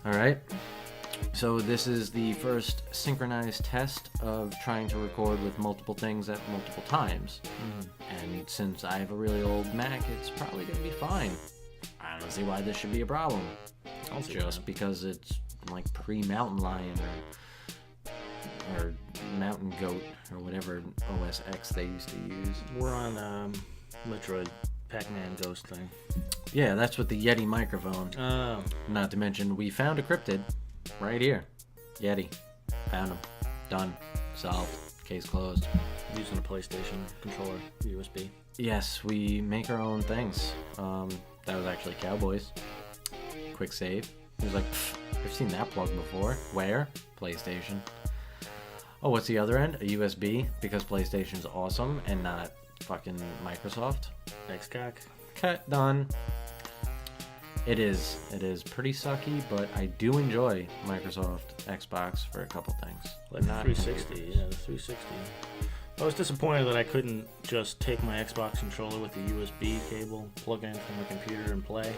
All right. So this is the first synchronized test of trying to record with multiple things at multiple times. And since I have a really old Mac, it's probably going to be fine. I don't see why this should be a problem. Just because it's like pre-Mountain Lion or Mountain Goat or whatever OS X they used to use. We're on Metroid Pac-Man Ghost thing. Yeah, that's with the Yeti microphone. Oh. Not to mention, we found a cryptid right here. Yeti. Found him. Done. Solved. Case closed. Using a PlayStation controller, USB. Yes, we make our own things. That was actually Cowboys. Quick save. He was like, I've seen that plug before. Where? PlayStation. Oh, what's the other end? A USB, because PlayStation's awesome and not fucking Microsoft. Xcock. Cut. Done. It is pretty sucky, but I do enjoy Microsoft Xbox for a couple things. Like the 360, yeah, the 360. I was disappointed that I couldn't just take my Xbox controller with the USB cable, plug in from the computer and play.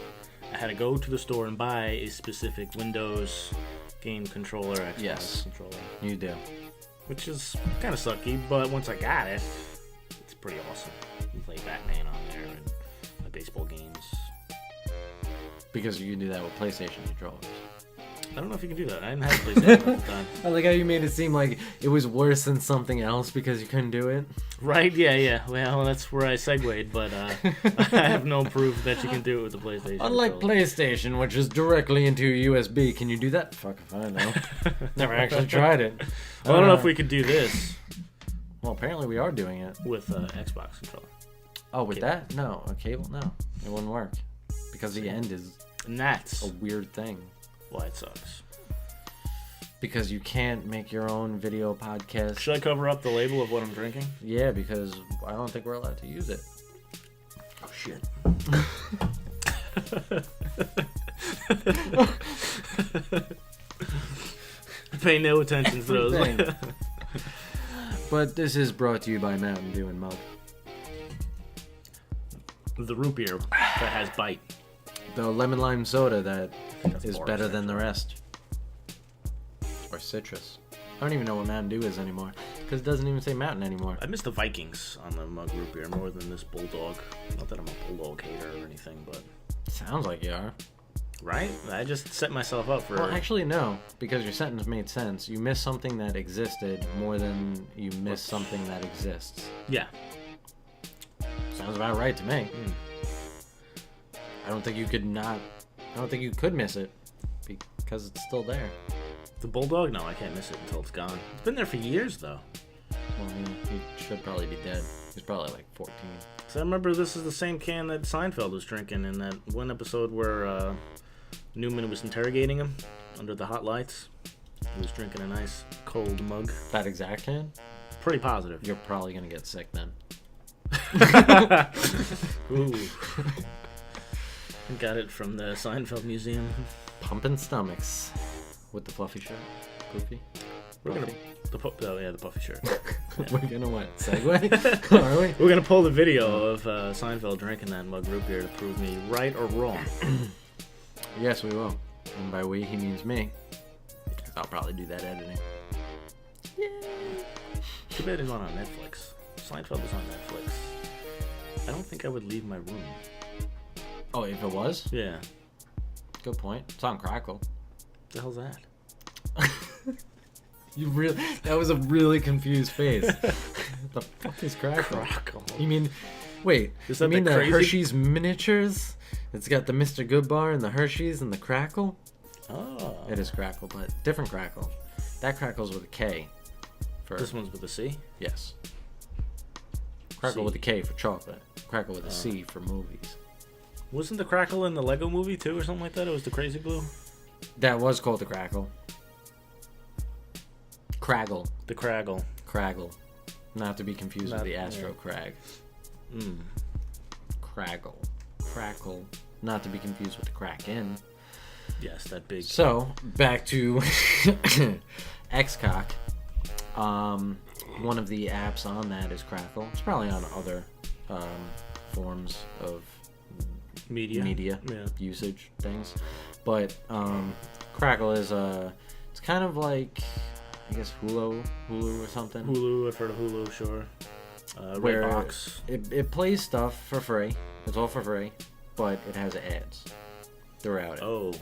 I had to go to the store and buy a specific Windows game controller, Xbox controller. You do. Which is kind of sucky, but once I got it, it's pretty awesome. You play Batman on there and my baseball games. Because you can do that with PlayStation controllers. I don't know if you can do that. I didn't have PlayStation at the time. I like how you made it seem like it was worse than something else because you couldn't do it. Right? Yeah. Well, that's where I segued, but I have no proof that you can do it with the PlayStation. Unlike PlayStation, which is directly into a USB, can you do that? Fuck if I know. Never actually tried it. I don't know if we could do this. Well, apparently we are doing it. With Xbox controller. Oh, with that? No. A cable? No. It wouldn't work. Because the end is and that's a weird thing. Why it sucks. Because you can't make your own video podcast. Should I cover up the label of what I'm drinking? Yeah, because I don't think we're allowed to use it. Oh, shit. Pay no attention to those. But this is brought to you by Mountain Dew and Mug. The root beer that has bite. The lemon lime soda that is better citrus. than the rest. Or citrus. I don't even know what Mountain Dew is anymore. Because it doesn't even say Mountain anymore. I miss the Vikings on the Mug root beer more than this Bulldog. Not that I'm a Bulldog hater or anything, but... Sounds like you are. Right? I just set myself up for... Well, actually, no. Because your sentence made sense. You miss something that existed more than you miss something that exists. Yeah. Sounds about right to me. I don't think you could miss it because it's still there. The Bulldog? No, I can't miss it until it's gone. It's been there for years, though. Well, he should probably be dead. He's probably like 14. So I remember this is the same can that Seinfeld was drinking in that one episode where Newman was interrogating him under the hot lights. He was drinking a nice cold mug. That exact can? Pretty positive. You're probably going to get sick then. Ooh. Got it from the Seinfeld Museum. Pumping stomachs with the fluffy shirt. Poofy. We're gonna the puffy shirt. Yeah. We're gonna what? Segue? Are we? We're gonna pull the video of Seinfeld drinking that mug root beer to prove me right or wrong. Yes, we will. And by we, he means me. I'll probably do that editing. Yay! Too bad it's not on Netflix. Seinfeld is on Netflix. I don't think I would leave my room. Oh, if it was? Yeah. Good point. It's on Crackle. What the hell's that? That was a really confused face. The fuck is Crackle? Crackle. You mean, wait, Is that you mean the the crazy... Hershey's miniatures? It's got the Mr. Good bar and the Hershey's and the Crackle? Oh. It is Crackle, but different Crackle. That Crackle's with a K. This one's with a C? Yes. Crackle C. with a K for chocolate. Crackle with a C for movies. Wasn't the Crackle in the Lego movie too or something like that? It was the Crazy Glue? That was called the Crackle. Craggle. The Craggle. Craggle. Not to be confused with the Astro Crag. Mm. Craggle. Crackle. Not to be confused with the Kraken. Yes, that big... So, back to Xcock. One of the apps on that is Crackle. It's probably on other forms of media Yeah. usage things. But Crackle is it's kind of like, I guess Hulu or something. Hulu, I've heard of Hulu, sure. Where Redbox. it plays stuff for free. It's all for free, but it has ads throughout it. Oh,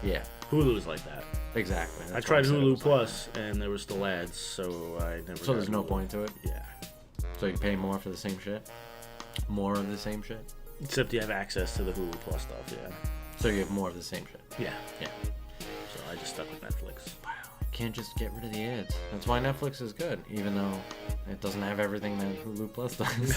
Yeah, Hulu's like that. exactly. I That's tried why said it Hulu was like Plus, and there were still ads, so I never. So got there's no Hulu. point to it. Yeah. So you pay more for the same shit? More of the same shit? Except you have access to the Hulu Plus stuff. Yeah. So you have more of the same shit. Yeah. Yeah. So I just stuck with Netflix. Wow. You can't just get rid of the ads. That's why Netflix is good, even though it doesn't have everything that Hulu Plus does.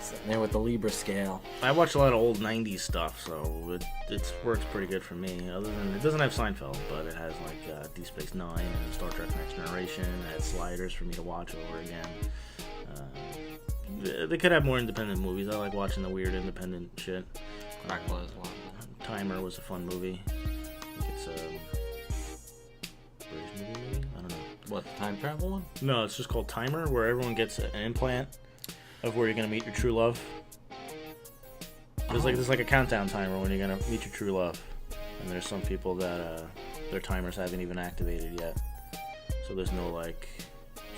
Sitting there with the Libra scale. I watch a lot of old '90s stuff, so it works pretty good for me. Other than it doesn't have Seinfeld, but it has like Deep Space Nine and Star Trek: Next Generation. It has Sliders for me to watch over again. They could have more independent movies. I like watching the weird independent shit. Crackle is a lot. Timer was a fun movie. I think it's British movie, maybe? I don't know. What, the time travel one? No, it's just called Timer, where everyone gets an implant of where you're gonna meet your true love. There's like a countdown timer when you're gonna meet your true love, and there's some people that their timers haven't even activated yet, so there's no like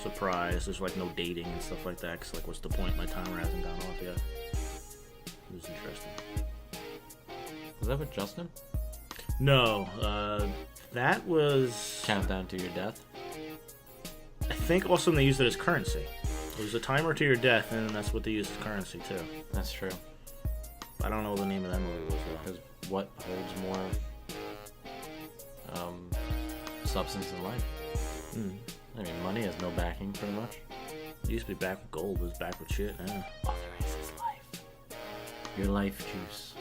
surprise. There's like no dating and stuff like that. 'Cause like, what's the point? My timer hasn't gone off yet. It was interesting. Was that with Justin? No, that was. Countdown to your death? I think also they used it as currency. It was a timer to your death, and that's what they used as currency too. That's true. I don't know what the name of that movie was though. Because what holds more substance in life? I mean, money has no backing, pretty much. It used to be back with gold. It was back with shit. Yeah. All there is life. Your life juice.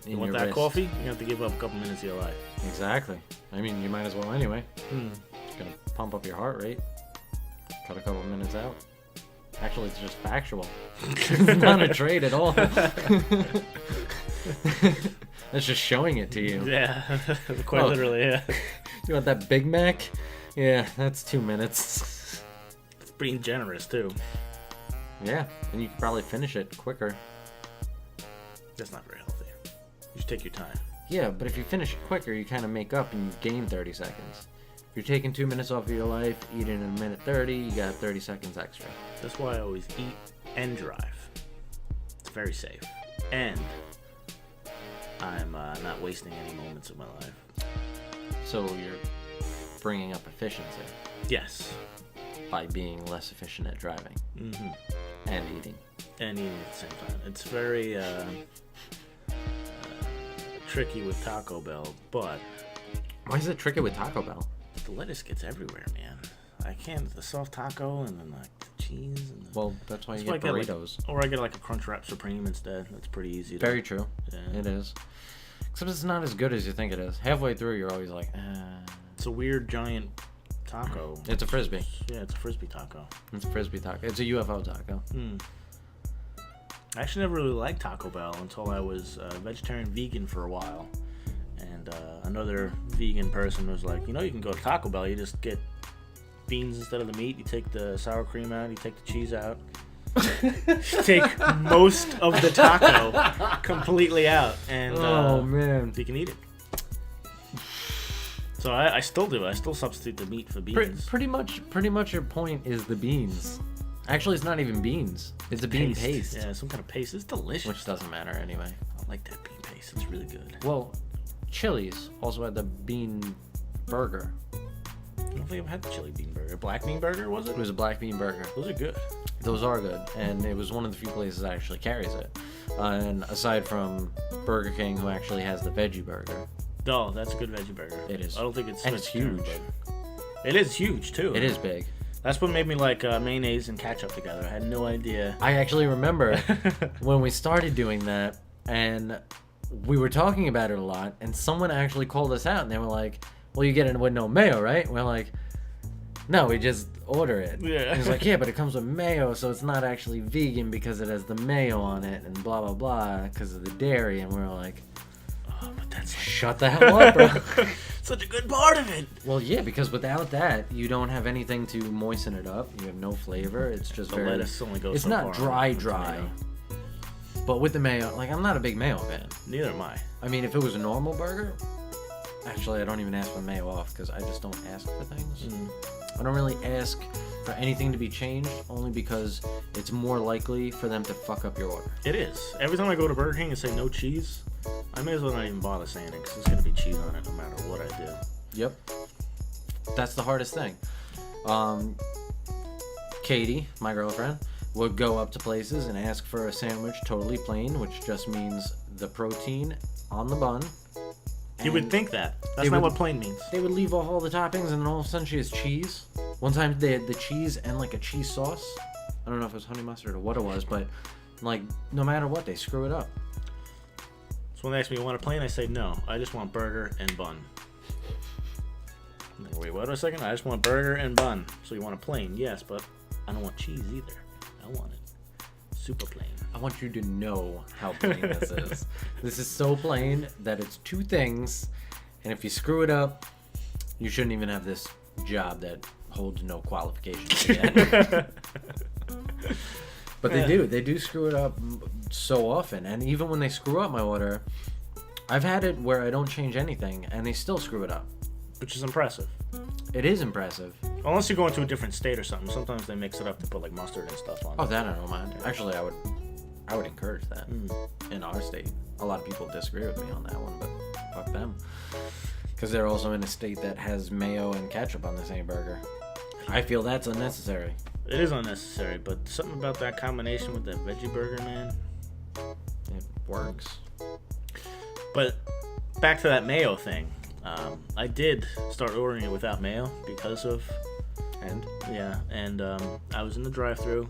You want that coffee? You have to give up a couple minutes of your life. Exactly. I mean, you might as well anyway. Hmm. It's gonna pump up your heart rate. Cut a couple minutes out. Actually, it's just factual. It's not a trade at all. That's just showing it to you. Yeah, quite literally, yeah. You want that Big Mac? Yeah, that's 2 minutes. It's being generous, too. Yeah, and you can probably finish it quicker. That's not very healthy. You should take your time. Yeah, but if you finish it quicker, you kind of make up and you gain 30 seconds. If you're taking 2 minutes off of your life, eat in a minute 30, you got 30 seconds extra. That's why I always eat and drive. It's very safe. And I'm not wasting any moments of my life. So you're bringing up efficiency Yes. by being less efficient at driving Mm-hmm. and eating. And eating at the same time. It's very tricky with Taco Bell, but Why is it tricky with Taco Bell? the lettuce gets everywhere, man. I can't. The soft taco and then like the cheese and the... Well, that's why you That's get why I burritos. or I get like a Crunchwrap Supreme instead. That's pretty easy. Very true. Yeah. It is. Except it's not as good as you think it is. Halfway through, you're always like, It's a weird giant taco. It's a Frisbee. Yeah, it's a Frisbee taco. It's a Frisbee taco. It's a UFO taco. I actually never really liked Taco Bell until I was vegetarian vegan for a while. And another vegan person was like, you can go to Taco Bell, you just get beans instead of the meat, you take the sour cream out, you take the cheese out. You take most of the taco completely out, and man. you can eat it. So I still do. I still substitute the meat for beans. Pretty much your point is the beans. Actually, it's not even beans. It's a bean paste. Yeah, some kind of paste. It's delicious. Which doesn't matter anyway. I like that bean paste. It's really good. Well, Chili's also had the bean burger. I don't think I've had the chili bean burger. Black bean burger, was It it? was a black bean burger. Those are good. Those are good, and it was one of the few places that actually carries it. And aside from Burger King, who actually has the veggie burger. Oh, that's a good veggie burger. It is. I don't think it's... And it's huge. It is huge, too. It is big. That's what made me like mayonnaise and ketchup together. I had no idea. I actually remember when we started doing that, and we were talking about it a lot, and someone actually called us out, and they were like, well, you get it with no mayo, right? And we're like, no, we just order it. Yeah. And he's like, yeah, but it comes with mayo, so it's not actually vegan because it has the mayo on it, and blah, blah, blah, because of the dairy. And we're like, Oh, but that's like shut the hell up, bro. such a good part of it. Well, yeah, because without that, you don't have anything to moisten it up. You have no flavor. It's just The very... lettuce only goes It's so not far dry, with dry. tomato. But with the mayo, like, I'm not a big mayo fan. Neither am I. I mean, if it was a normal burger, actually, I don't even ask for mayo off because I just don't ask for things. I don't really ask for anything to be changed, only because it's more likely for them to fuck up your order. It is. Every time I go to Burger King and say no cheese, I may as well not even bother saying it because there's going to be cheese on it no matter what I do. Yep. That's the hardest thing. Katie, my girlfriend, would go up to places and ask for a sandwich totally plain, which just means the protein on the bun. You would think that. That's not what plain means. They would leave off all the toppings, and then all of a sudden she has cheese. One time they had the cheese and like a cheese sauce. I don't know if it was honey mustard or what it was, but like no matter what, they screw it up. So when they ask me, you want a plain? I say no. I just want burger and bun. I'm like, wait, what a second? I just want burger and bun. So you want a plain? Yes, but I don't want cheese either. I want it super plain. I want you to know how plain this is. This is so plain that it's two things, and if you screw it up, you shouldn't even have this job that holds no qualifications yet. But they do screw it up so often, and even when they screw up my order, I've had it where I don't change anything, and they still screw it up. Which is impressive. It is impressive. Unless you go into a different state or something. Sometimes they mix it up to put like mustard and stuff on. Oh, that I don't mind. Actually, I would encourage that in our state. A lot of people disagree with me on that one, but fuck them. Because they're also in a state that has mayo and ketchup on the same burger. I feel that's unnecessary. It is unnecessary, but something about that combination with that veggie burger, man. It works. But back to that mayo thing. I did start ordering it without mayo because of... And I was in the drive-thru,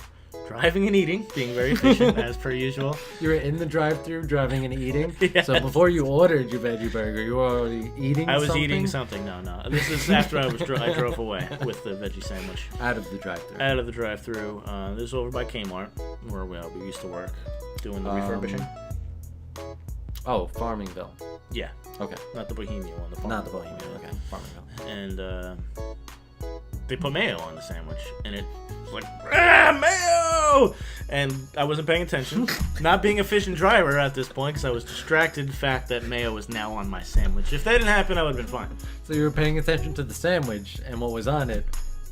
driving and eating, being very efficient as per usual. You were in the drive-thru, driving and eating. Yes. So before you ordered your veggie burger, you were already eating. I was something? eating something. No. This is after I drove away with the veggie sandwich. Out of the drive-thru. Out of the drive-thru. This is over by Kmart, where we used to work, doing the refurbishing. Oh, Farmingville. Yeah. Okay. Not the Bohemia one. Not the Bohemia. Okay. Farmingville. And they put mayo on the sandwich, and it was like, mayo! And I wasn't paying attention. Not being a efficient driver at this point, because I was distracted the fact that mayo was now on my sandwich. If that didn't happen, I would have been fine. So you were paying attention to the sandwich and what was on it,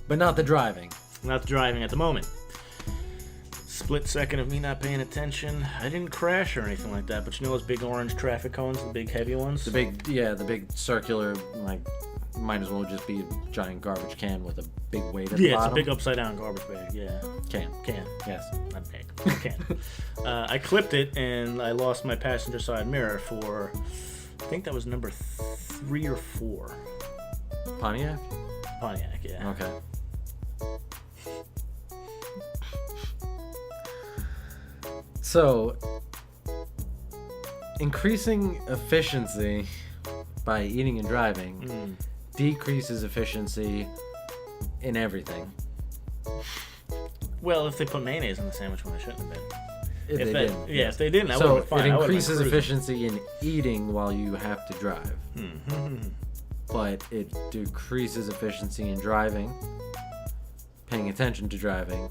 but not the driving. Not the driving at the moment. Split second of me not paying attention. I didn't crash or anything like that, but you know those big orange traffic cones, the big heavy ones? The big circular, like, might as well just be a giant garbage can with a big weight at the bottom. Yeah, it's a big upside down garbage bag, yeah. Can. Yes. Not bag. Can. I clipped it, and I lost my passenger side mirror for, I think that was number 3 or 4. Pontiac, yeah. Okay. So, increasing efficiency by eating and driving decreases efficiency in everything. Well, if they put mayonnaise on the sandwich when it shouldn't have been. If they didn't. Yeah, if they didn't, I would have been fine. It increases efficiency in eating while you have to drive. But it decreases efficiency in driving, paying attention to driving,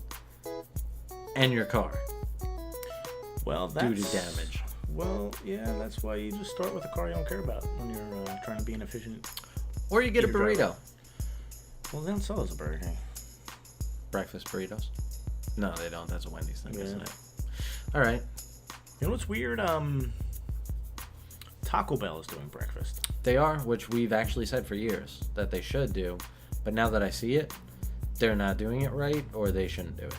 and your car. Well, that's... due to damage. Well, yeah, that's why you just start with a car you don't care about when you're trying to be an efficient... Or you get a burrito. Driver. Well, they don't sell those at Burger King. Breakfast burritos? No, they don't. That's a Wendy's thing, isn't it? All right. You know what's weird? Taco Bell is doing breakfast. They are, which we've actually said for years that they should do. But now that I see it, they're not doing it right, or they shouldn't do it.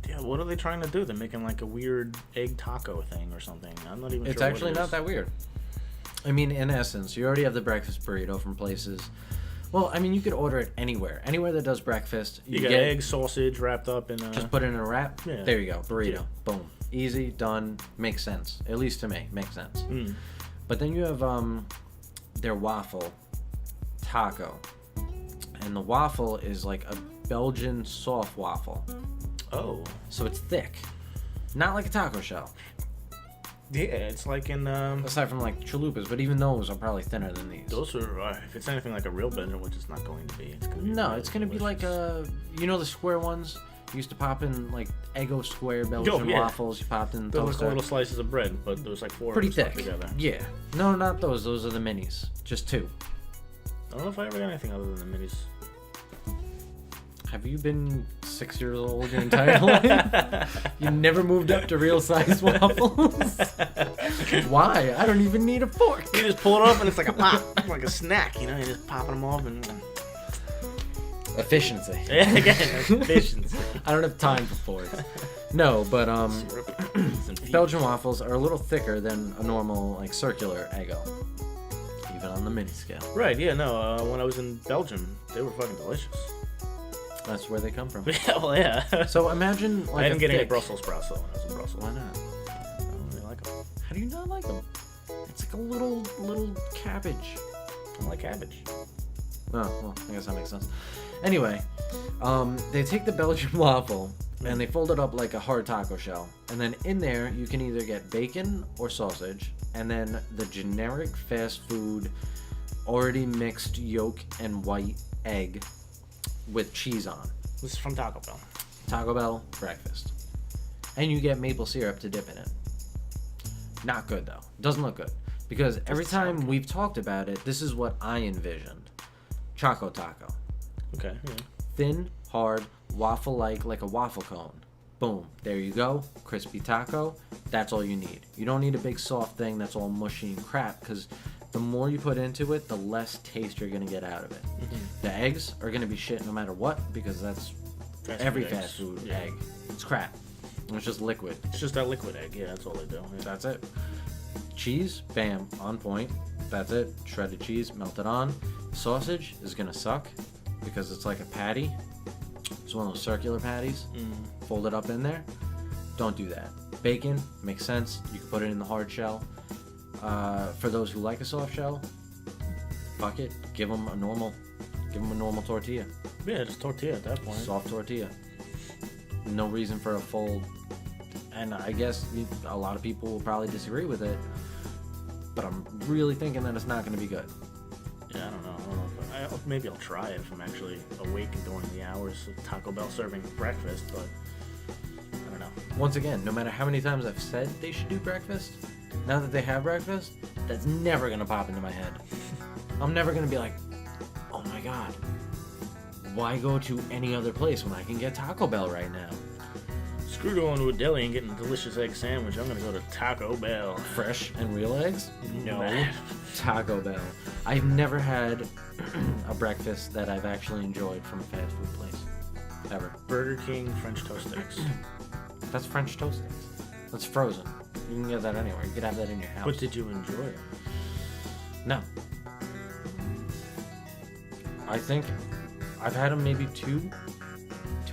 Yeah, what are they trying to do? They're making like a weird egg taco thing or something. I'm not even sure. It's actually not that weird. I mean, in essence, you already have the breakfast burrito from places. Well, I mean, you could order it anywhere. Anywhere that does breakfast. You get egg, sausage wrapped up in a... Just put it in a wrap. Yeah. There you go. Burrito. Yeah. Boom. Easy, done. Makes sense. At least to me. Makes sense. But then you have their waffle taco. And the waffle is like a Belgian soft waffle. Oh. So it's thick. Not like a taco shell. Yeah, it's like in... Aside from like chalupas, but even those are probably thinner than these. Those are... if it's anything like a real Belgian, which it's not going to be. It's going to be no, it's going to be like you know the square ones? You used to pop in like Eggo square Belgian waffles. You popped in Those look like toaster. little slices of bread, but there was like 4 Pretty of them stuck thick. together. Yeah. No, not those. Those are the minis. Just 2. I don't know if I ever got anything other than the minis. Have you been 6 years old your entire life? You never moved up to real size waffles? Wwhy? I don't even need a fork. You just pull it off and it's like a pop, like a snack, you know? You're just popping them off and... Efficiency. Yeah, again, efficiency. I don't have time for forks. No, but Belgian waffles are a little thicker than a normal like circular Eggo, even on the mini scale. Right, yeah, no, when I was in Belgium, they were fucking delicious. That's where they come from. Yeah, well, yeah. So imagine like I didn't get any thick... Brussels sprouts though when I was in Brussels. Why not? I don't really like them. How do you not like them? It's like a little cabbage. I don't like cabbage. Oh, well, I guess that makes sense. Anyway, they take the Belgian waffle and they fold it up like a hard taco shell. And then in there, you can either get bacon or sausage. And then the generic fast food, already mixed yolk and white egg with cheese on. This is from Taco Bell. Taco Bell breakfast. And you get maple syrup to dip in it. Not good, though. Doesn't look good. Because every time we've talked about it, this is what I envisioned. Choco Taco. Okay, yeah. Thin, hard, waffle-like, like a waffle cone. Boom. There you go. Crispy taco. That's all you need. You don't need a big soft thing that's all mushy and crap, because the more you put into it, the less taste you're going to get out of it. Mm-hmm. The eggs are going to be shit no matter what, because that's every fast food egg. It's crap. It's just liquid. It's just that liquid egg. Yeah, that's all they do. Yeah. That's it. Cheese, bam, on point. That's it. Shredded cheese, melted on. Sausage is going to suck, because it's like a patty. It's one of those circular patties. Fold it up in there. Don't do that. Bacon makes sense. You can put it in the hard shell. For those who like a soft shell, fuck it. Give them a normal tortilla. Yeah, just tortilla at that point. Soft tortilla. No reason for a full. And I guess a lot of people will probably disagree with it, but I'm really thinking that it's not going to be good. Yeah, I don't know. Maybe I'll try it if I'm actually awake during the hours of Taco Bell serving breakfast, but I don't know. Once again, no matter how many times I've said they should do breakfast, now that they have breakfast, that's never going to pop into my head. I'm never going to be like, oh my god, why go to any other place when I can get Taco Bell right now? Screw going to a deli and getting a delicious egg sandwich. I'm going to go to Taco Bell. Fresh and real eggs? No. Taco Bell. I've never had a breakfast that I've actually enjoyed from a fast food place. Ever. Burger King French toast eggs. That's French toast eggs. That's frozen. You can get that anywhere. You could have that in your house. But did you enjoy it? No. I think I've had them maybe two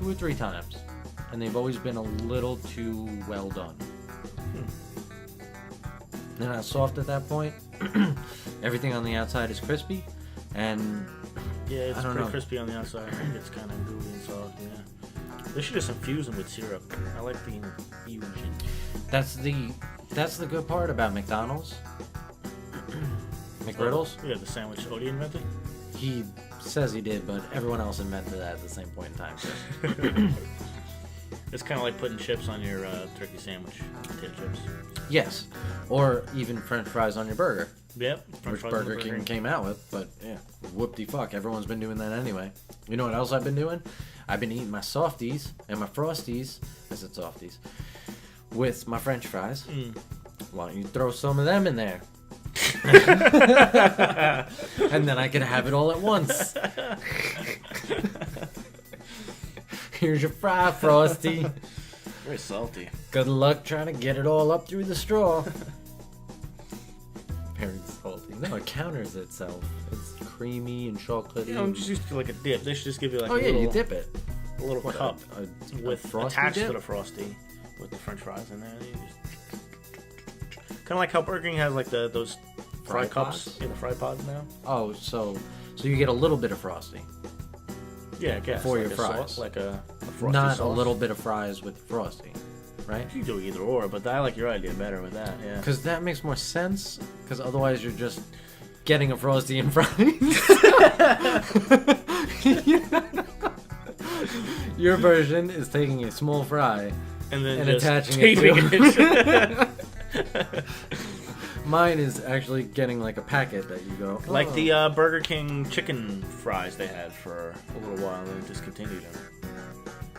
or three times, and they've always been a little too well done. They're not soft at that point. Everything on the outside is crispy, and yeah, it's pretty know. crispy on the outside. I think it's kind of gooey and soft. Yeah, they should just infuse them with syrup. I like the infusion. That's the good part about McDonald's. McGriddles. Yeah, the sandwich Odie invented. He says he did, but everyone else invented that at the same point in time. So. It's kind of like putting chips on your turkey sandwich. Potato chips. Yes, or even French fries on your burger. Yep. Which Burger King came out with, but yeah, whoop-de-fuck, everyone's been doing that anyway. You know what else I've been doing? I've been eating my softies and my frosties, I said softies, with my French fries. Why don't you throw some of them in there? And then I can have it all at once. Here's your fry, Frosty. Very salty. Good luck trying to get it all up through the straw. Very salty. No, it counters itself. It's creamy and chocolatey. You know, I'm just used to like a dip. They should just give you like you dip it. A little cup with attached dip? to the Frosty with the French fries in there. Kind of like how Burger King has like those fry cups. Pods? Yeah, the fry pods now. Oh, so you get a little bit of Frosty. Yeah, I guess. For like your fries. Like a Frosty Not sauce. a little bit of fries with Frosty, right? You can do either or, but I like your idea better with that, yeah. Because that makes more sense, because otherwise you're just getting a Frosty and fries. Your version is taking a small fry and then and just attaching it taping to it. Mine is actually getting like a packet that you go. Oh. Like the Burger King chicken fries they had for a little while, and they discontinued them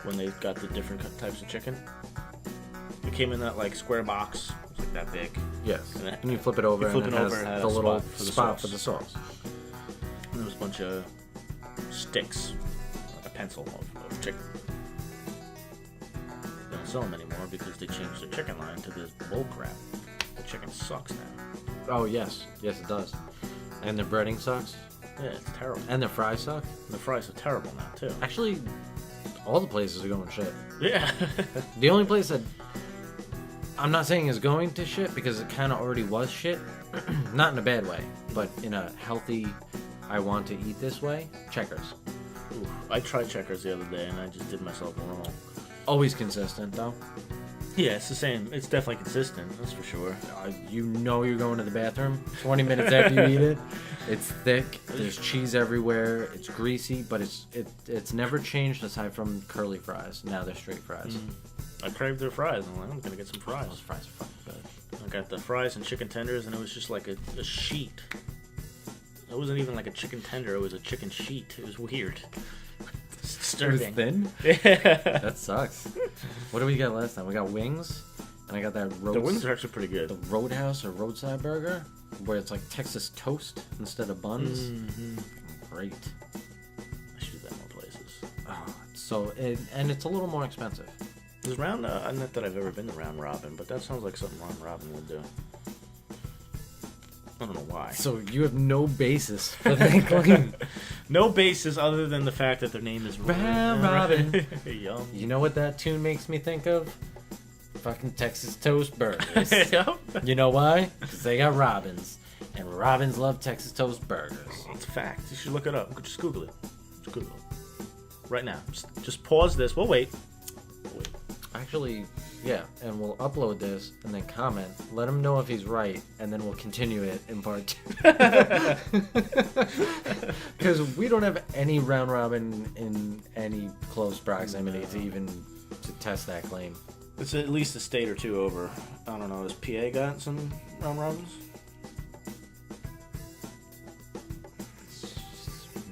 when they got the different types of chicken. It came in that like square box. It's like that big. Yes. And, And you flip it over, and it has the little spot for the sauce. And there was a bunch of sticks, like a pencil of chicken. They don't sell them anymore because they changed the chicken line to this bull crap. The chicken sucks now. Oh yes, yes it does. And the breading sucks. Yeah, it's terrible. And the fries suck. And the fries are terrible now too. Actually, all the places are going shit. Yeah. The only place that I'm not saying is going to shit because it kind of already was shit. Not in a bad way, but in a healthy, I want to eat this way. Checkers. Oof. I tried Checkers the other day and I just did myself wrong. Always consistent though. Yeah, it's the same. It's definitely consistent, that's for sure. You know you're going to the bathroom 20 minutes after you eat it. It's thick. There's cheese everywhere. It's greasy, but it's never changed aside from curly fries. Now they're straight fries. I craved their fries. I'm like, I'm gonna get some fries. Those fries are fucking good. I got the fries and chicken tenders, and it was just like a sheet. It wasn't even like a chicken tender. It was a chicken sheet. It was weird. Disturbing. It was thin? Yeah. That sucks. What did we get last time? We got wings, and I got that The wings are actually pretty good. the Roadhouse or Roadside Burger, where it's like Texas toast instead of buns. Mm-hmm. Great. I should do that more places. Oh, and it's a little more expensive. There's not that I've ever been to Round Robin, but that sounds like something Round Robin would do. I don't know why. So you have no basis for that claim. No basis other than the fact that their name is Round Robin. Yum. You know what that tune makes me think of? Fucking Texas toast burgers. Yep. You know why? Because they got robins. And robins love Texas toast burgers. It's a fact. You should look it up. Just Google it. Just Google it. Right now. Just pause this. We'll wait. Actually, yeah. And we'll upload this and then comment. Let him know if he's right. And then we'll continue it in part 2. Because we don't have any round robin in any close proximity to test that claim. It's at least a state or two over. I don't know. Has PA got some round robins?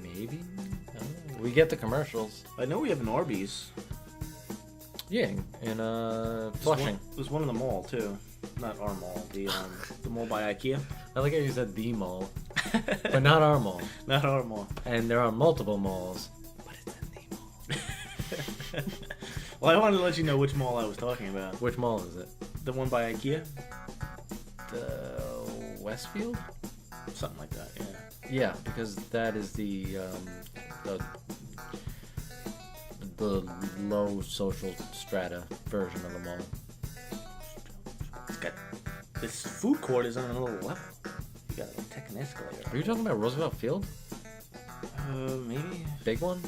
Maybe? I don't know. We get the commercials. I know we have an Arby's. Yeah, in Flushing. There's one in the mall too. Not our mall. The mall by IKEA. I like how you said the mall. But not our mall. Not our mall. And there are multiple malls. But it's in the mall. Well, I wanted to let you know which mall I was talking about. Which mall is it? The one by IKEA? The Westfield? Something like that, yeah. Yeah, because that is the low social strata version of the mall. It's got this food court is on a little level. You gotta take an escalator. Are you talking about Roosevelt Field? Maybe. Big one?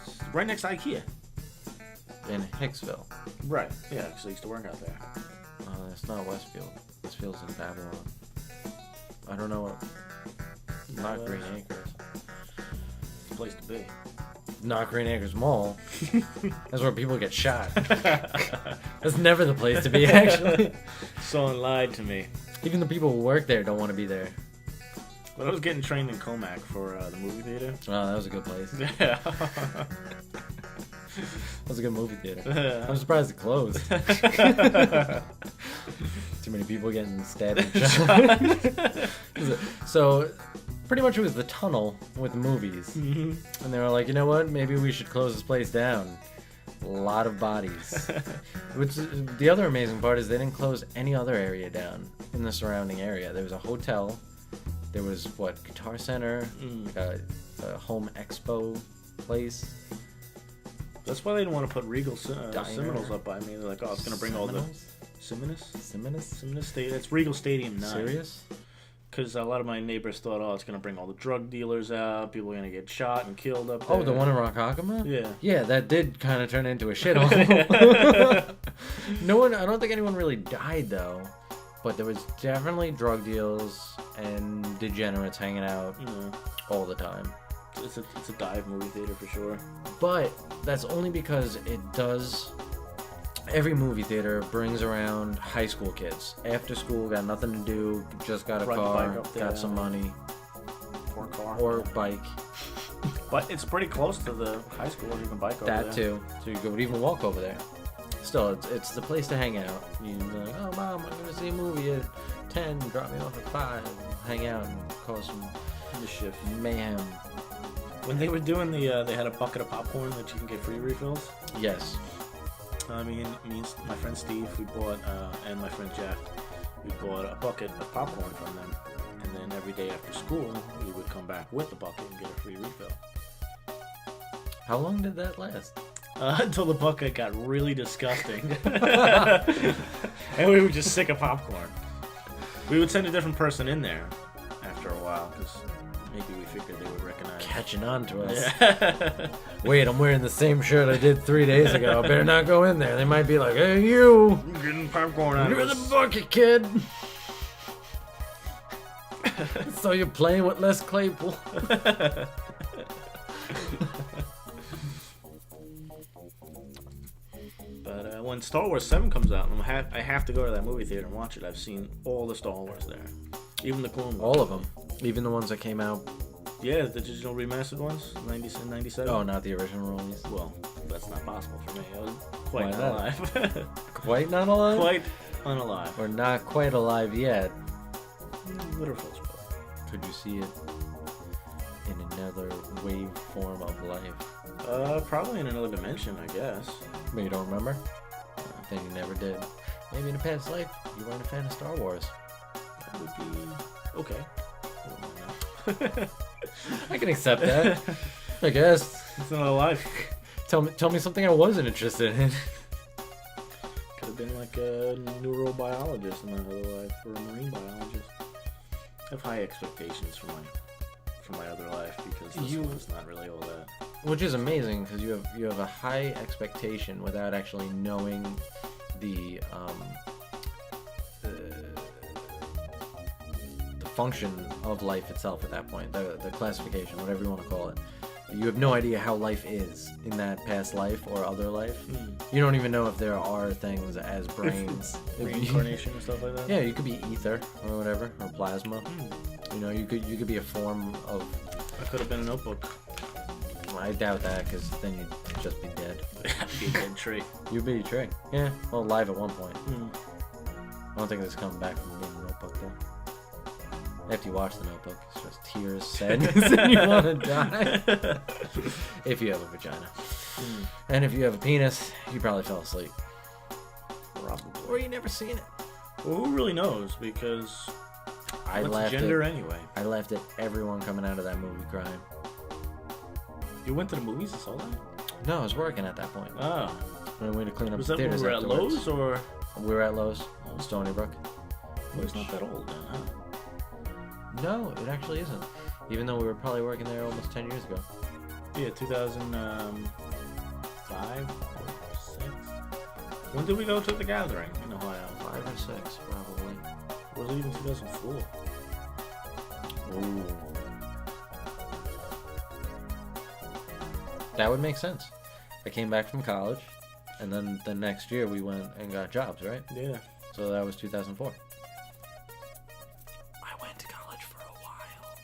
It's right next to IKEA. In Hicksville. Right. Yeah, because I used to work out there. It's not Westfield. Westfield's in Babylon. I don't know what. Not Green Acres. It's a place to be. Not Green Acres Mall. That's where people get shot. That's never the place to be, actually. Someone lied to me. Even the people who work there don't want to be there. When I was getting trained in Comac for the movie theater. Oh, that was a good place. Yeah. That was a good movie theater. I'm surprised it closed. Too many people getting stabbed and shot. So, pretty much it was the tunnel with movies. Mm-hmm. And they were like, you know what? Maybe we should close this place down. A lot of bodies. Which, the other amazing part is they didn't close any other area down in the surrounding area. There was a hotel. There was, Guitar Center, a home expo place. That's why they didn't want to put Regal Seminoles up by me. They're like, oh, it's going to bring all the... Seminoles? Stadium. It's Regal Stadium 9. Serious? Because a lot of my neighbors thought, oh, it's going to bring all the drug dealers out. People are going to get shot and killed up there. Oh, the one in Rockakama? Yeah. Yeah, that did kind of turn into a shithole. I don't think anyone really died, though. But there was definitely drug deals and degenerates hanging out all the time. It's a dive movie theater for sure. But that's only because it does. Every movie theater brings around high school kids. After school, got nothing to do, just got a Ride the car, bike up there, got some money, Or car. or bike. But it's pretty close to the high school where you can bike over there. That too. So you could even walk over there. Still, it's the place to hang out. You'd be like, oh, Mom, I'm going to see a movie at 10, drop me off at 5, hang out and cause some The shift. mayhem. When they were doing they had a bucket of popcorn that you can get free refills. Yes. Me and my friend Steve, we bought, and my friend Jack, we bought a bucket of popcorn from them. And then every day after school, we would come back with the bucket and get a free refill. How long did that last? Until the bucket got really disgusting. And we were just sick of popcorn. We would send a different person in there after a while, because maybe we figured they would recognize. Catching on to us. Yeah. Wait, I'm wearing the same shirt I did 3 days ago. I better not go in there. They might be like, hey, you! I'm getting popcorn out You're of the this. bucket kid! So you're playing with Les Claypool. But when Star Wars 7 comes out, I have to go to that movie theater and watch it. I've seen all the Star Wars there. Even the Clone Wars. All of them. Even the ones that came out. Yeah, the digital remastered ones, 97. Oh, not the original release. Well, that's not possible for me. I was quite Why not not? alive. Quite not alive? Quite unalive. Or not quite alive yet. Literal spell. Could you see it in another wave form of life? Probably in another dimension, I guess. But you don't remember? Then you never did. Maybe in a past life, you weren't a fan of Star Wars. That would be okay. I wouldn't mind that. I can accept that. I guess. It's not a life. Tell me something I wasn't interested in. Could have been like a neurobiologist in my other life, or a marine biologist. I have high expectations for my other life, because this one's not really all that. Which is amazing, because you have a high expectation without actually knowing the function of life itself at that point, the classification, whatever you want to call it. You have no idea how life is in that past life or other life. You don't even know if there are things as brains. Reincarnation and stuff like that? Yeah, you could be ether or whatever, or plasma. You know, you could be a form of... I could have been a notebook. I doubt that, because then you'd just be dead. Be a dead tree. You'd be a tree. Yeah, well, alive at one point. I don't think it's coming back from being a notebook, though. After you watch the Notebook, it's just tears, sadness, and you want to die. If you have a vagina. And if you have a penis, you probably fell asleep. Probably. Or you never seen it. Well, who really knows? Because what's gender anyway? I laughed at everyone coming out of that movie crying. You went to the movies and saw that? No, I was working at that point. Oh. When we went to clean up Was the that when theaters we were at afterwards. Lowe's, or? We were at Lowe's, Stony Brook. Well, it's not that old then, huh? No, it actually isn't. Even though we were probably working there almost 10 years ago. Yeah, 2005 or 6. When did we go to the gathering in Ohio? 5 or 6, probably. Or was it even 2004? Ooh. That would make sense. I came back from college, and then the next year we went and got jobs, right? Yeah. So that was 2004. I went to college for a while.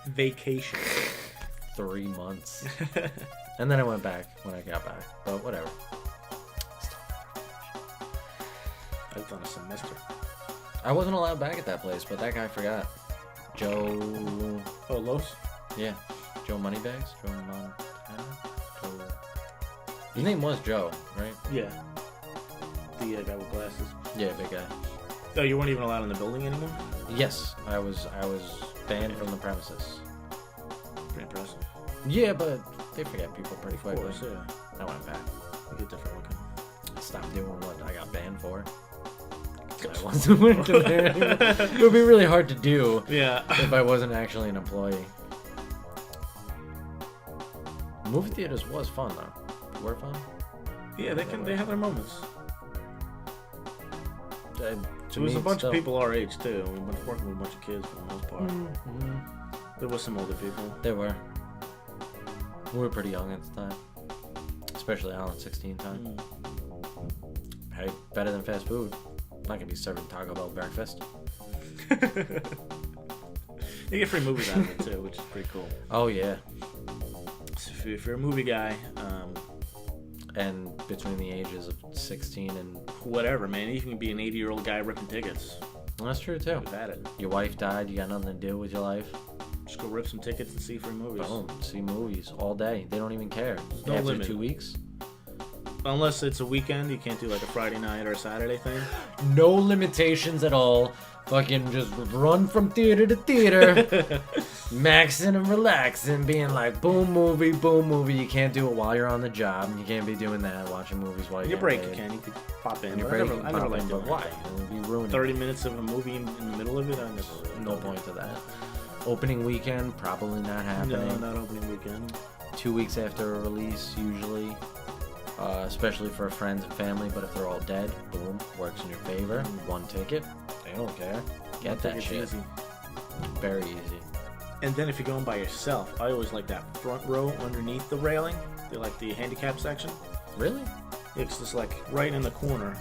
Vacation. 3 months. And then I went back when I got back. But whatever. I've done a semester. I wasn't allowed back at that place, but that guy forgot. Joe... Oh, Lowe's? Yeah. Joe Moneybags? Joe Montana? Joe... His name was Joe, right? Yeah. The guy with glasses. Yeah, big guy. Oh, you weren't even allowed in the building anymore? Yes, I was banned from the premises. Pretty impressive. Yeah, but they forget people pretty Of quickly. course, yeah. I went back. You get different looking. Stopped doing what I got banned for. I wasn't working there anymore. It would be really hard to do Yeah. if I wasn't actually an employee. Movie theaters was fun though. Were fun. Yeah, they have their moments. To There was me, a bunch still- of people our age too. We were working with a bunch of kids for the most part. There was some older people. There were. We were pretty young at the time. Especially Alan 16 time. Hey, better than fast food. I'm not gonna be serving Taco Bell breakfast. You get free movies out of it too, which is pretty cool. Oh yeah. So if you're a movie guy, and between the ages of 16 and whatever, man, you can be an 80-year-old guy ripping tickets. well, that's true too. We've had it. Your wife died. You got nothing to do with your life. Just go rip some tickets and see free movies. Boom. See movies all day. They don't even care. No After limit. 2 weeks. Unless it's a weekend, you can't do like a Friday night or a Saturday thing. No limitations at all. Fucking just run from theater to theater, maxing and relaxing, being like boom movie, boom movie. You can't do it while you're on the job. You can't be doing that, watching movies while Your you're break, you can. You could pop in. Your I break, never, you I never pop liked in, doing but why? that. It would be ruining 30 minutes of a movie in the middle of it? I never. No point to that. Opening weekend, probably not happening. No, not opening weekend. 2 weeks after a release, usually. Especially for friends and family, but if they're all dead, boom, works in your favor. One ticket, they don't care. Get that It's shit. easy. Very easy. And then if you're going by yourself, I always like that front row underneath the railing. They like the handicap section. Really? It's just like right in the corner.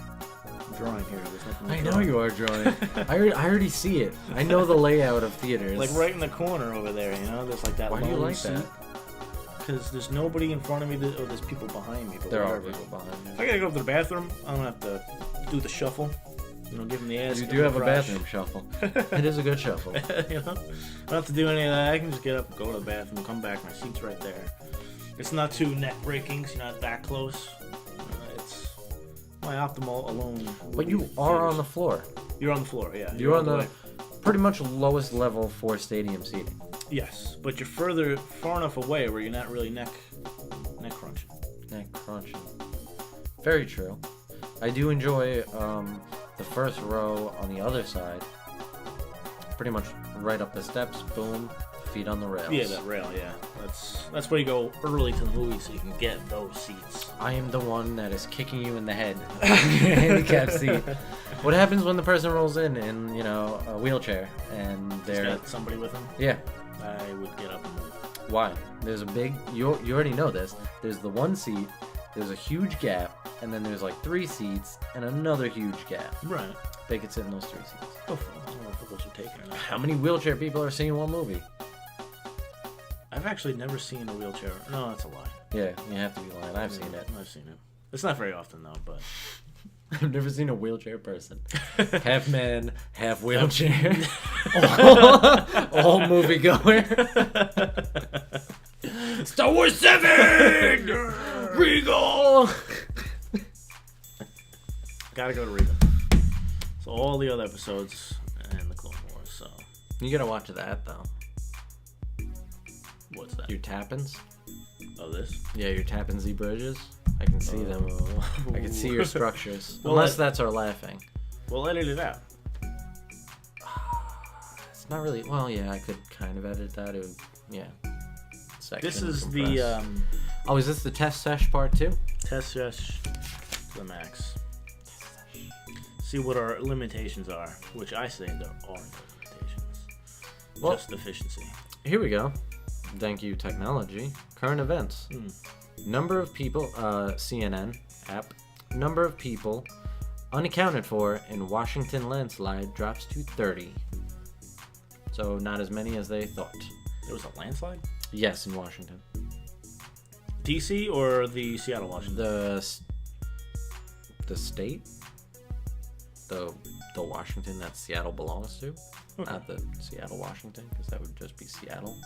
I'm drawing here. There's nothing to I draw. know you are drawing. I already see it. I know the layout of theaters. Like right in the corner over there, you know? There's like that Why do you lone like seat. that? Because there's nobody in front of me, or there's people behind me. But There are whatever. people behind If you. I gotta go to the bathroom, I don't have to do the shuffle. You know, give them the ass. You give do them have the a crush. bathroom shuffle. It is a good shuffle. You know? I don't have to do any of that. I can just get up, go to the bathroom, come back. My seat's right there. It's not too neck breaking, so you're not that close. It's my optimal alone. But you are on the floor. You're on the floor, yeah. You're on all the way. pretty much lowest level for stadium seating. Yes, but you're far enough away where you're not really neck crunching. Neck crunching. Very true. I do enjoy the first row on the other side. Pretty much right up the steps, boom, feet on the rails. Yeah, that rail, yeah. That's where you go early to the movie so you can get those seats. I am the one that is kicking you in the head. Handicap seat. What happens when the person rolls in a wheelchair and He's they're got somebody with him. yeah? I would get up and move. Why? There's a big. You already know this. There's the one seat. There's a huge gap, and then there's like 3 seats and another huge gap. Right. They could sit in those 3 seats. Oh, I don't know if those are taken or not. How many wheelchair people are seeing one movie? I've actually never seen a wheelchair. No, that's a lie. Yeah, you have to be lying. I've seen it. I've seen it. It's not very often though, but I've never seen a wheelchair person. Half man, half wheelchair. all moviegoer. Star Wars 7! Regal! gotta go to Regal. So all the other episodes and the Clone Wars. So You gotta watch that though. what's that? Your tappins? Oh, this? Yeah, your Tappan Z bridges. I can see them. I can see your structures. Well, Unless that's our laughing. We'll edit it out. It's not really. Well, yeah, I could kind of edit that. It would, yeah. Section This is compress. the Oh, is this the test sesh part too? test sesh to the max. See what our limitations are, which I say there are no limitations. Well- Just efficiency. Here we go. Thank you, technology. Current events. Number of people. CNN app. Number of people unaccounted for in Washington landslide drops to 30. So not as many as they thought. There was a landslide? Yes, in Washington. DC or the Seattle, Washington? The state, the Washington that Seattle belongs to, not the Seattle, Washington, because that would just be Seattle.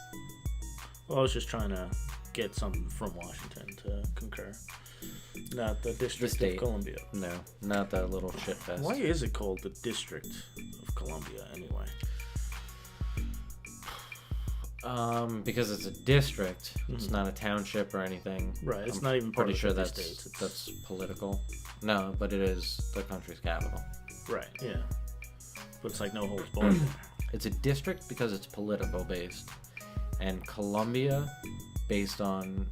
Well, I was just trying to get something from Washington to concur. Not the District state. of Columbia. No, not that little shit fest. Why is it called the District of Columbia anyway? Because it's a district. It's not a township or anything. Right, it's I'm not even part pretty of sure the that's 50 states. It's... that's political. No, but it is the country's capital. Right, yeah. But it's like no holds barred there. It's a district because it's political based, and Columbia based on.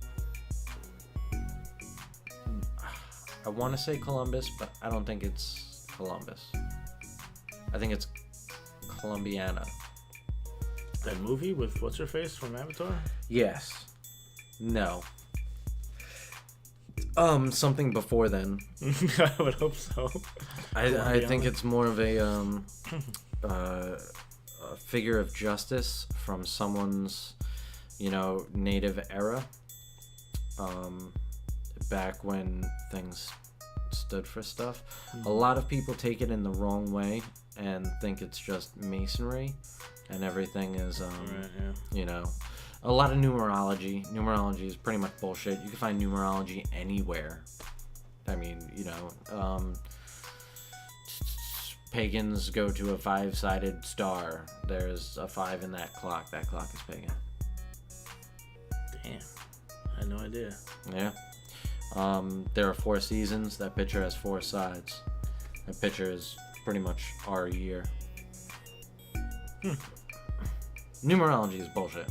I want to say Columbus, but I don't think it's Columbus. I think it's Columbiana. That movie with what's her face from Avatar? Yes. No. Something before then. I would hope so. I think it's more of a figure of justice from someone's, native era. Back when things stood for stuff. A lot of people take it in the wrong way and think it's just masonry and everything is, a lot of numerology. Numerology is pretty much bullshit. You can find numerology anywhere. I mean, pagans go to a 5-sided star. There's a 5 in that clock. That clock is pagan. Damn. I had no idea. Yeah. There are 4 seasons. That picture has 4 sides. That picture is pretty much our year. Numerology is bullshit.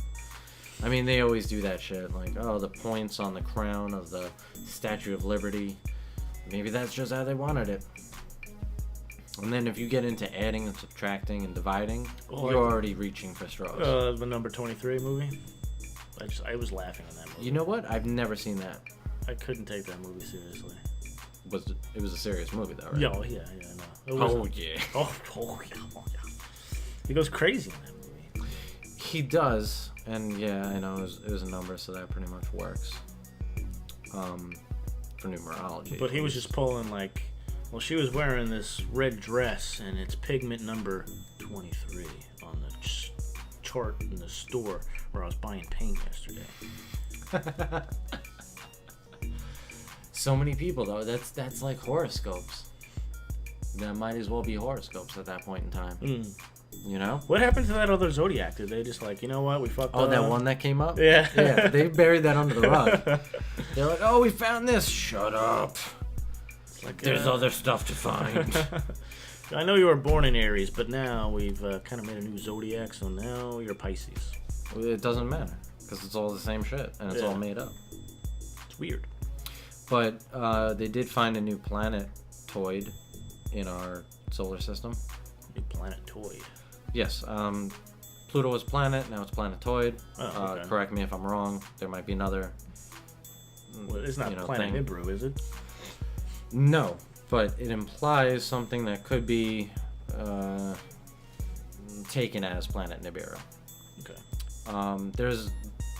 I mean, they always do that shit. Like, the points on the crown of the Statue of Liberty. Maybe that's just how they wanted it. And then if you get into adding and subtracting and dividing, you're already reaching for straws. The number 23 movie? I was laughing on that movie. You know what? I've never seen that. I couldn't take that movie seriously. It was a serious movie, though, right? Yeah, no. Oh, yeah. Oh, yeah. He goes crazy in that movie. He does, and yeah, I know it was a number, so that pretty much works. For numerology. But he was just pulling she was wearing this red dress, and it's pigment number 23 on the chart in the store where I was buying paint yesterday. So many people, though. That's like horoscopes. That might as well be horoscopes at that point in time. What happened to that other Zodiac? Did they just we fucked up? Oh, that one that came up? Yeah. Yeah, they buried that under the rug. They're like, we found this. Shut up. There's other stuff to find. I know you were born in Aries, but now we've kind of made a new Zodiac, so now you're Pisces. Well, it doesn't matter, because it's all the same shit, and it's all made up. It's weird. But they did find a new planetoid in our solar system. New planetoid? Yes. Pluto was planet, now it's planetoid. Oh, okay. Correct me if I'm wrong. There might be another. Well, it's not planet thing. Nibiru, is it? No, but it implies something that could be taken as planet Nibiru. Okay. There's,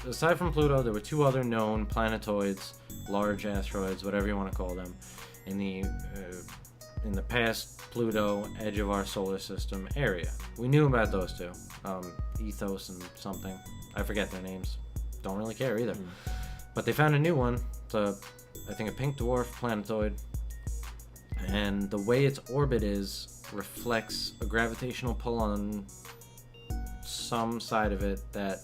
aside from Pluto, there were 2 other known planetoids, large asteroids, whatever you want to call them, in the past Pluto edge of our solar system area. We knew about those 2, Ethos and something. I forget their names. Don't really care either. But they found a new one. It's I think a pink dwarf planetoid. And the way its orbit reflects a gravitational pull on some side of it that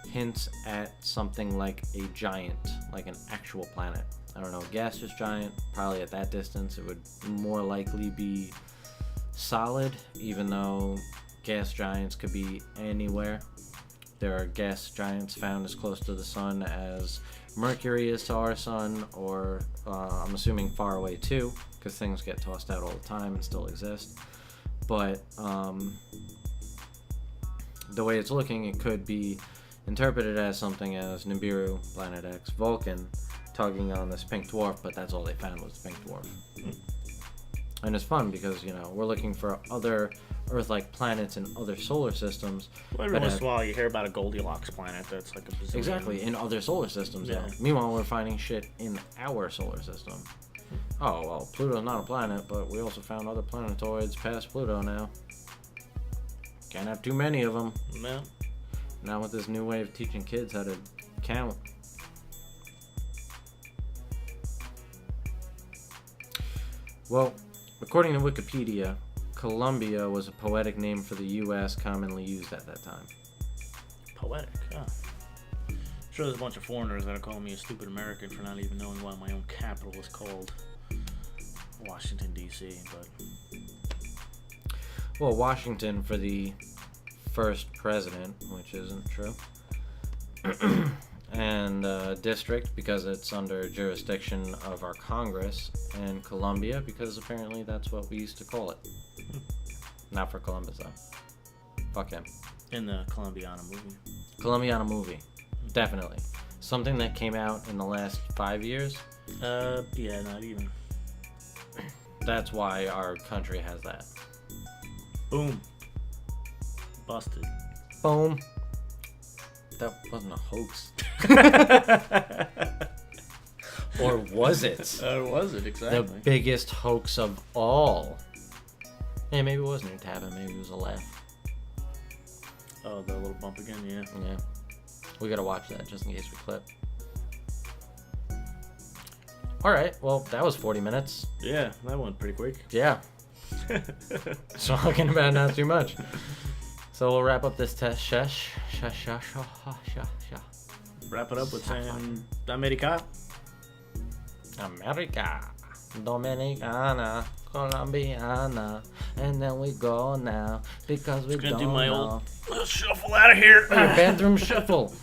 hints at something like a giant, like an actual planet. I don't know, gaseous giant, probably at that distance it would more likely be solid, even though gas giants could be anywhere. There are gas giants found as close to the sun as Mercury is to our sun, or I'm assuming far away too, because things get tossed out all the time and still exist. But the way it's looking, it could be interpreted as something as Nibiru, Planet X, Vulcan, tugging on this pink dwarf, but that's all they found was the pink dwarf. And it's fun because, we're looking for other Earth-like planets in other solar systems. Well, every once in a while you hear about a Goldilocks planet that's like a bazillion. Exactly, in other solar systems, though. Meanwhile, we're finding shit in our solar system. Oh, well, Pluto's not a planet, but we also found other planetoids past Pluto now. Can't have too many of them. No. Now with this new way of teaching kids how to count. Well, according to Wikipedia, Columbia was a poetic name for the U.S. commonly used at that time. Poetic, huh? I'm sure there's a bunch of foreigners that are calling me a stupid American for not even knowing why my own capital is called Washington, D.C., but... Well, Washington for the first president, which isn't true. And district because it's under jurisdiction of our Congress, and Columbia because apparently that's what we used to call it. Not for Columbus though. Fuck him. In the Colombiana movie. Colombiana movie. Definitely. Something that came out in the last 5 years. Yeah, not even. That's why our country has that. Boom. Busted. Boom. That wasn't a hoax. Or was it? Was it? Exactly. The biggest hoax of all. Yeah, maybe it wasn't your tapping. Maybe it was a laugh. Oh, the little bump again, yeah. Yeah. We gotta watch that just in case we clip. Alright, well, that was 40 minutes. Yeah, that went pretty quick. Yeah. Talking about not too much. So we'll wrap up this test. Wrap it up with saying America. America. Dominicana. Colombiana. And then we go now. Because we Just gonna don't do my know. old shuffle out of here. Bathroom shuffle.